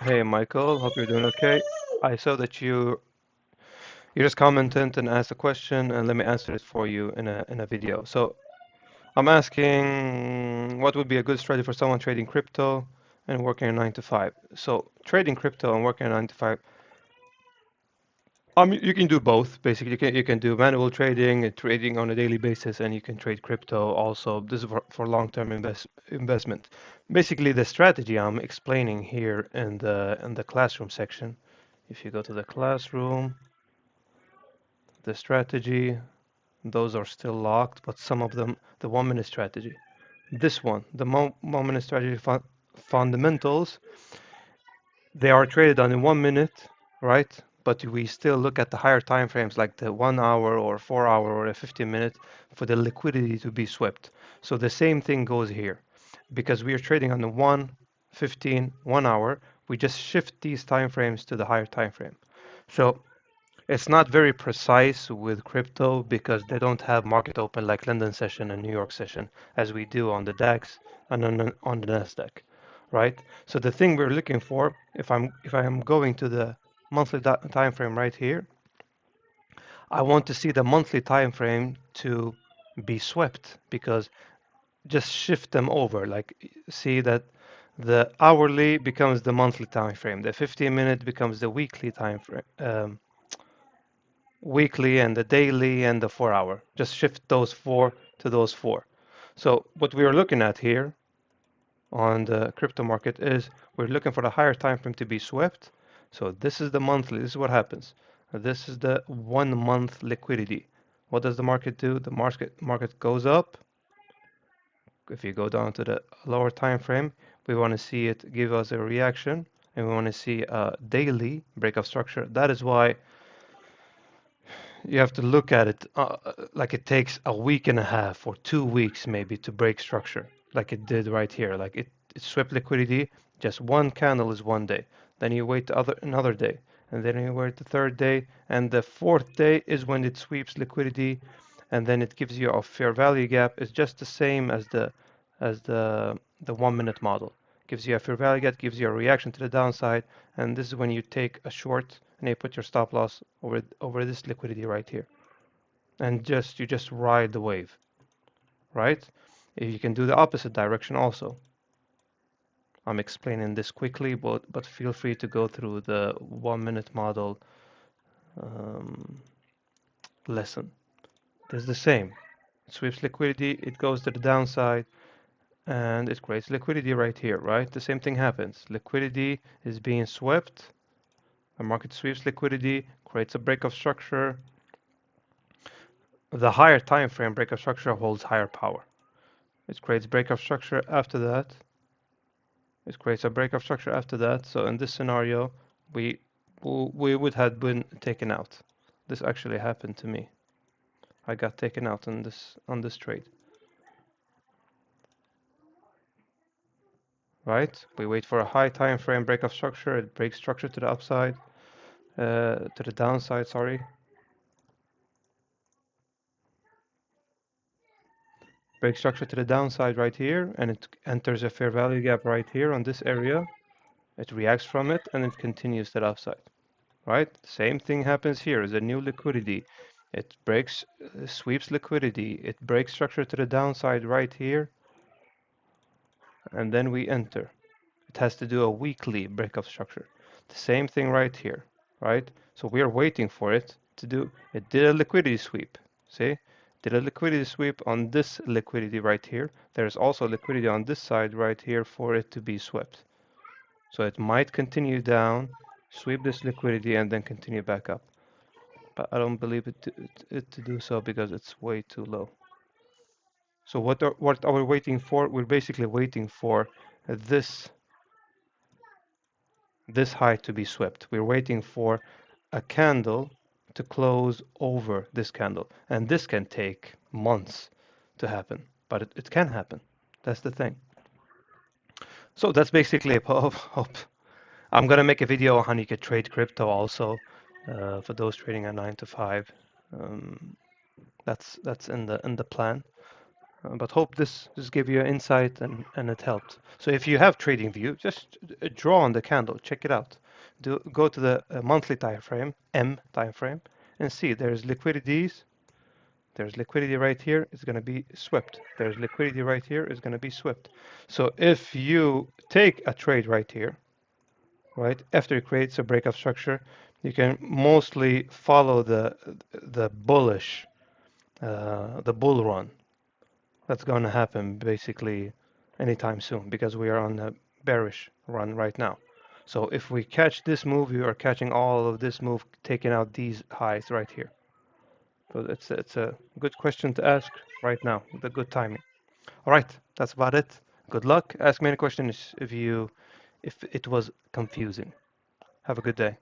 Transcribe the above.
Hey Michael, hope you're doing okay. I saw that you just commented and asked a question, and let me answer it for you in a video. So I'm asking what would be a good strategy for someone trading crypto and working a 9 to 5. So trading crypto and working a 9 to 5, you can do both. Basically, you can do manual trading, trading on a daily basis, and you can trade crypto also. This is for long-term investment. Basically, the strategy I'm explaining here in the classroom section. If you go to the classroom, the strategy, those are still locked, but some of them, the 1 minute strategy. This one, the 1 minute strategy fundamentals, they are traded on in 1 minute, right? But we still look at the higher time frames like the 1 hour or 4 hour or a 15 minute for the liquidity to be swept. So the same thing goes here. Because we are trading on the 1, 15, 1 hour, we just shift these time frames to the higher time frame. So it's not very precise with crypto because they don't have market open like London session and New York session as we do on the DAX and on the Nasdaq, right? So the thing we're looking for, if I am going to the monthly time frame right here, I want to see the monthly time frame to be swept because just shift them over, like see that the hourly becomes the monthly time frame, the 15-minute becomes the weekly time frame. Weekly and the daily and the 4 hour. Just shift those four to those four. So what we are looking at here on the crypto market is we're looking for the higher time frame to be swept. So this is the monthly. This is what happens. This is the 1 month liquidity. What does the market do? The market goes up. If you go down to the lower time frame, we want to see it give us a reaction, and we want to see a daily break of structure. That is why you have to look at it like it takes a week and a half or 2 weeks maybe to break structure, like it did right here. Like it swept liquidity, just one candle is 1 day. Then you wait another day, and then you wait the third day, and the fourth day is when it sweeps liquidity, and then it gives you a fair value gap. It's just the same as the 1 minute model. Gives you a fair value gap, gives you a reaction to the downside, and this is when you take a short and you put your stop loss over this liquidity right here, and you just ride the wave, right? If you can do the opposite direction also. I'm explaining this quickly, but feel free to go through the 1 minute model um, lesson. It's the same. It sweeps liquidity, it goes to the downside, and it creates liquidity right here, right? The same thing happens. Liquidity is being swept. The market sweeps liquidity, creates a break of structure. The higher time frame break of structure holds higher power. It creates break of structure after that. It creates a break of structure after that. So in this scenario, we would have been taken out. This actually happened to me. I got taken out on this trade. Right? We wait for a high time frame break of structure. It breaks structure to the upside, to the downside. Sorry. Break structure to the downside right here, and it enters a fair value gap right here on this area. It reacts from it, and it continues to the upside. Right? Same thing happens here. Is a new liquidity. It breaks, sweeps liquidity. It breaks structure to the downside right here, and then we enter. It has to do a weekly break of structure. The same thing right here, right? So we are waiting for it to do. It did a liquidity sweep. See? Did a liquidity sweep on this liquidity right here. There's also liquidity on this side right here for it to be swept. So it might continue down, sweep this liquidity, and then continue back up. But I don't believe it to do so because it's way too low. So what are we waiting for? We're basically waiting for this high to be swept. We're waiting for a candle to close over this candle, and this can take months to happen, but it can happen. That's the thing. So that's basically hope. I'm gonna make a video on how you can trade crypto also for those trading at 9 to 5. Um, that's in the plan. But hope this gave you insight and it helped. So if you have TradingView, just draw on the candle, check it out. Go to the monthly time frame, M time frame, and see there's liquidities. There's liquidity right here, it's going to be swept. There's liquidity right here, it's going to be swept. So if you take a trade right here, right, after it creates a breakout structure, you can mostly follow the bullish, the bull run that's going to happen basically anytime soon because we are on a bearish run right now. So if we catch this move, we are catching all of this move, taking out these highs right here. So it's a good question to ask right now, the good timing. All right, that's about it. Good luck. Ask me any questions if it was confusing. Have a good day.